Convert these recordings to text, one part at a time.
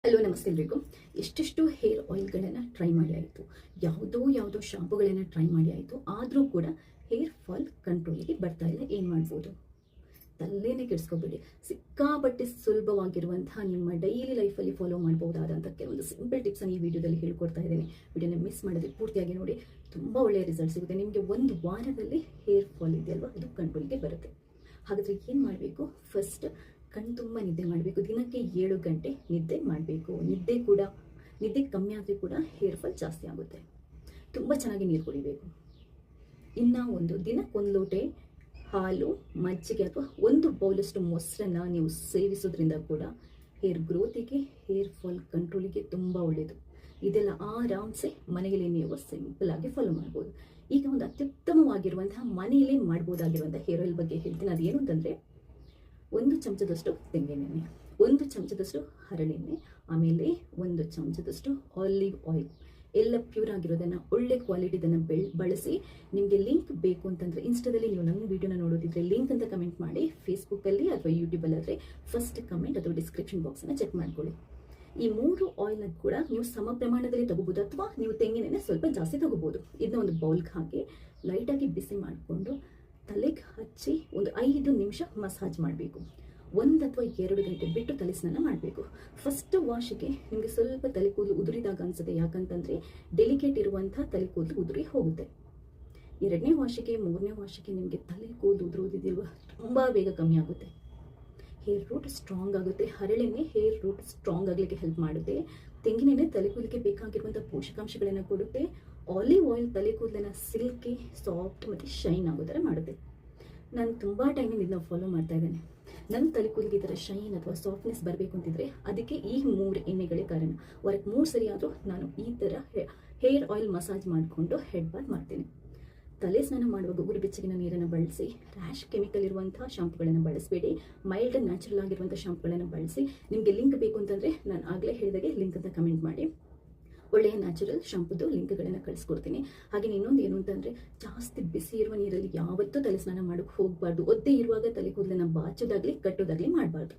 Hello ನಮಸ್ತೆ ಎಲ್ರಿಗೂ. ಎಷ್ಟೆಷ್ಟು ಹೇರ್ ಆಯಿಲ್ಗಳನ್ನು ಟ್ರೈ ಮಾಡಿ ಆಯಿತು, ಯಾವುದೋ ಶಾಂಪುಗಳನ್ನು ಟ್ರೈ ಮಾಡಿ ಆಯಿತು, ಆದರೂ ಕೂಡ ಹೇರ್ ಫಾಲ್ ಕಂಟ್ರೋಲಿಗೆ ಬರ್ತಾ ಇಲ್ಲ. ಏನು ಮಾಡ್ಬೋದು? ತಲೆನೇ ಕೆಡಿಸ್ಕೋಬೇಡಿ. ಸಿಕ್ಕಾಪಟ್ಟೆ ಸುಲಭವಾಗಿರುವಂತಹ ನಿಮ್ಮ ಡೈಲಿ ಲೈಫಲ್ಲಿ ಫಾಲೋ ಮಾಡ್ಬೋದಾದಂಥ ಕೆಲವೊಂದು ಸಿಂಪಲ್ ಟಿಪ್ಸನ್ನು ಈ ವಿಡಿಯೋದಲ್ಲಿ ಹೇಳ್ಕೊಡ್ತಾ ಇದ್ದೀನಿ. ವಿಡಿಯೋನ ಮಿಸ್ ಮಾಡೋದು ಪೂರ್ತಿಯಾಗಿ ನೋಡಿ, ತುಂಬ ಒಳ್ಳೆಯ ರಿಸಲ್ಟ್ ಸಿಗುತ್ತೆ ನಿಮಗೆ. ಒಂದು ವಾರದಲ್ಲಿ ಹೇರ್ ಫಾಲ್ ಇದೆಯಲ್ವ, ಅದು ಕಂಟ್ರೋಲಿಗೆ ಬರುತ್ತೆ. ಹಾಗಾದರೆ ಏನು ಮಾಡಬೇಕು? ಫಸ್ಟ್ ಕಣ್ಣು ತುಂಬ ನಿದ್ದೆ ಮಾಡಬೇಕು. ದಿನಕ್ಕೆ 7 ಗಂಟೆ ನಿದ್ದೆ ಮಾಡಬೇಕು. ನಿದ್ದೆ ಕಮ್ಮಿ ಆದರೆ ಕೂಡ ಹೇರ್ ಫಾಲ್ ಜಾಸ್ತಿ ಆಗುತ್ತೆ. ತುಂಬ ಚೆನ್ನಾಗಿ ನೀರು ಕುಡಿಬೇಕು. ಇನ್ನು ದಿನಕ್ಕೊಂದು ಲೋಟೆ ಹಾಲು, ಮಜ್ಜಿಗೆ ಅಥವಾ 1 ಬೌಲಷ್ಟು ಮೊಸರನ್ನು ನೀವು ಸೇವಿಸೋದ್ರಿಂದ ಕೂಡ ಹೇರ್ ಗ್ರೋತಿಗೆ, ಹೇರ್ ಫಾಲ್ ಕಂಟ್ರೋಲಿಗೆ ತುಂಬ ಒಳ್ಳೆಯದು. ಇದೆಲ್ಲ ಆರಾಮ್ಸೆ ಮನೆಯಲ್ಲಿ ನೀವು ಸಿಂಪಲ್ ಆಗಿ ಫಾಲೋ ಮಾಡ್ಬೋದು. ಈಗ ಒಂದು ಅತ್ಯುತ್ತಮವಾಗಿರುವಂತಹ ಮನೆಯಲ್ಲೇ ಮಾಡ್ಬೋದಾಗಿರುವಂಥ ಹೇರ್ ಆಯಿಲ್ ಬಗ್ಗೆ ಹೇಳ್ತೀನಿ. ಅದೇನು ಅಂತಂದರೆ, 1 ಚಮಚದಷ್ಟು ತೆಂಗಿನೆಣ್ಣೆ, 1 ಚಮಚದಷ್ಟು ಹರಳೆಣ್ಣೆ, ಆಮೇಲೆ 1 ಚಮಚದಷ್ಟು ಆಲಿವ್ ಆಯಿಲ್, ಎಲ್ಲ ಪ್ಯೂರ್ ಆಗಿರೋದನ್ನು, ಒಳ್ಳೆ ಕ್ವಾಲಿಟಿದನ್ನು ಬಳಸಿ. ನಿಮಗೆ ಲಿಂಕ್ ಬೇಕು ಅಂತಂದರೆ ಇನ್ಸ್ಟಾದಲ್ಲಿ ನೀವು ನನ್ನ ವೀಡಿಯೋನ ನೋಡೋದಿದ್ರೆ ಲಿಂಕ್ ಅಂತ ಕಮೆಂಟ್ ಮಾಡಿ. ಫೇಸ್ಬುಕ್ಕಲ್ಲಿ ಅಥವಾ ಯೂಟ್ಯೂಬಲ್ಲಿ ಆದರೆ ಫಸ್ಟ್ ಕಮೆಂಟ್ ಅಥವಾ ಡಿಸ್ಕ್ರಿಪ್ಷನ್ ಬಾಕ್ಸನ್ನು ಚೆಕ್ ಮಾಡ್ಕೊಳ್ಳಿ. ಈ 3 ಆಯಿಲ್ನ ಕೂಡ ನೀವು ಸಮ ಪ್ರಮಾಣದಲ್ಲಿ ತಗೋಬೋದು, ಅಥವಾ ನೀವು ತೆಂಗಿನೆಣ್ಣೆ ಸ್ವಲ್ಪ ಜಾಸ್ತಿ ತಗೋಬೋದು. ಇದನ್ನ ಒಂದು ಬೌಲ್ಗೆ ಹಾಕಿ ಲೈಟಾಗಿ ಬಿಸಿ ಮಾಡಿಕೊಂಡು ತಲೆಗೆ ಹಚ್ಚಿ ಒಂದು 5 ನಿಮಿಷ ಮಸಾಜ್ ಮಾಡಬೇಕು. 1 ಅಥವಾ 2 ಗಂಟೆ ಬಿಟ್ಟು ತಲೆ ಸ್ನಾನ ಮಾಡಬೇಕು. ಫಸ್ಟ್ ವಾಶಿಗೆ ನಿಮಗೆ ಸ್ವಲ್ಪ ತಲೆ ಕೂದಲು ಉದುರಿದಾಗ ಅನಿಸುತ್ತೆ, ಯಾಕಂತಂದರೆ ಡೆಲಿಕೇಟ್ ಇರುವಂಥ ತಲೆ ಕೂದಲು ಉದುರಿ ಹೋಗುತ್ತೆ. 2ನೇ ವಾಶಿಗೆ, 3ನೇ ವಾಶಿಗೆ ನಿಮಗೆ ತಲೆ ಕೂದಲು ಉದುರೋದಿದೆಯಲ್ವ, ತುಂಬ ಬೇಗ ಕಮ್ಮಿ ಆಗುತ್ತೆ. ಹೇರ್ ರೂಟ್ ಸ್ಟ್ರಾಂಗ್ ಆಗುತ್ತೆ. ಹರಳೆಣ್ಣೆ ಹೇರ್ ರೂಟ್ ಸ್ಟ್ರಾಂಗ್ ಆಗಲಿಕ್ಕೆ ಹೆಲ್ಪ್ ಮಾಡುತ್ತೆ. ತೆಂಗಿನೆಣ್ಣೆ ತಲೆ ಕೂದಲಿಗೆ ಬೇಕಾಗಿರುವಂಥ ಪೋಷಕಾಂಶಗಳನ್ನು ಕೊಡುತ್ತೆ. ಆಲಿವ್ ಆಯಿಲ್ ತಲೆ ಕೂದಲನ್ನು ಸಿಲ್ಕಿ, ಸಾಫ್ಟ್ ಮತ್ತು ಶೈನ್ ಆಗೋ ಥರ ಮಾಡುತ್ತೆ. ನಾನು ತುಂಬ ಟೈಮಿಂದ ಇದನ್ನ ಫಾಲೋ ಮಾಡ್ತಾ ಇದ್ದೇನೆ. ನನ್ನ ತಲೆ ಕೂದಲಿಗೆ ಈ ಥರ ಶೈನ್ ಅಥವಾ ಸಾಫ್ಟ್ನೆಸ್ ಬರಬೇಕು ಅಂತಿದ್ರೆ ಅದಕ್ಕೆ ಈ 3 ಎಣ್ಣೆಗಳೇ ಕಾರಣ. ವಾರಕ್ಕೆ 3 ಸರಿ ಆದರೂ ನಾನು ಈ ಥರ ಹೇರ್ ಆಯಿಲ್ ಮಸಾಜ್ ಮಾಡಿಕೊಂಡು ಹೆಡ್ ಬಾತ್ ಮಾಡ್ತೀನಿ. ತಲೆ ಸ್ನಾನ ಮಾಡುವಾಗ ಉಗುರು ಬೆಚ್ಚಗಿನ ನೀರನ್ನು ಬಳಸಿ. ರ್ಯಾಶ್ ಕೆಮಿಕಲ್ ಇರುವಂಥ ಶಾಂಪುಗಳನ್ನು ಬಳಸಬೇಡಿ. ಮೈಲ್ಡ್ ನ್ಯಾಚುರಲ್ ಆಗಿರುವಂಥ ಶಾಂಪುಗಳನ್ನು ಬಳಸಿ. ನಿಮಗೆ ಲಿಂಕ್ ಬೇಕು ಅಂತಂದರೆ ನಾನು ಆಗಲೇ ಹೇಳಿದಾಗೆ ಲಿಂಕ್ ಅಂತ ಕಮೆಂಟ್ ಮಾಡಿ. ಒಳ್ಳೆಯ ನ್ಯಾಚುರಲ್ ಶಾಂಪುದು ಲಿಂಕ್ಗಳನ್ನು ಕಳಿಸ್ಕೊಡ್ತೀನಿ. ಹಾಗೆ ಇನ್ನೊಂದು ಏನು ಅಂತಂದರೆ, ಜಾಸ್ತಿ ಬಿಸಿ ಇರುವ ನೀರಲ್ಲಿ ಯಾವತ್ತೂ ತಲೆ ಸ್ನಾನ ಮಾಡೋಕ್ಕೆ ಹೋಗಬಾರ್ದು. ಒದ್ದೆ ಇರುವಾಗ ತಲೆ ಕೂದಲನ್ನು ಬಾಚೋದಾಗಲಿ ಕಟ್ಟೋದಾಗಲಿ ಮಾಡಬಾರ್ದು.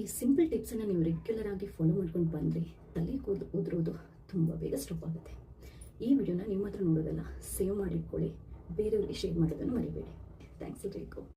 ಈ ಸಿಂಪಲ್ ಟಿಪ್ಸನ್ನು ನೀವು ರೆಗ್ಯುಲರ್ ಆಗಿ ಫಾಲೋ ಮಾಡ್ಕೊಂಡು ಬಂದರೆ ತಲೆ ಕೂದಲು ಉದುರೋದು ತುಂಬ ಬೇಗ ಸ್ಟಾಪ್ ಆಗುತ್ತೆ. ಈ ವಿಡಿಯೋನ ನಿಮ್ಮ ಹತ್ರ ನೋಡೋದಲ್ಲ, ಸೇವ್ ಮಾಡಿಟ್ಕೊಳ್ಳಿ. ಬೇರೆಯವರಿಗೆ ಶೇರ್ ಮಾಡೋದನ್ನು ಮರಿಬೇಡಿ. ಥ್ಯಾಂಕ್ಸ್ ಎಲ್ರಿಗೂ.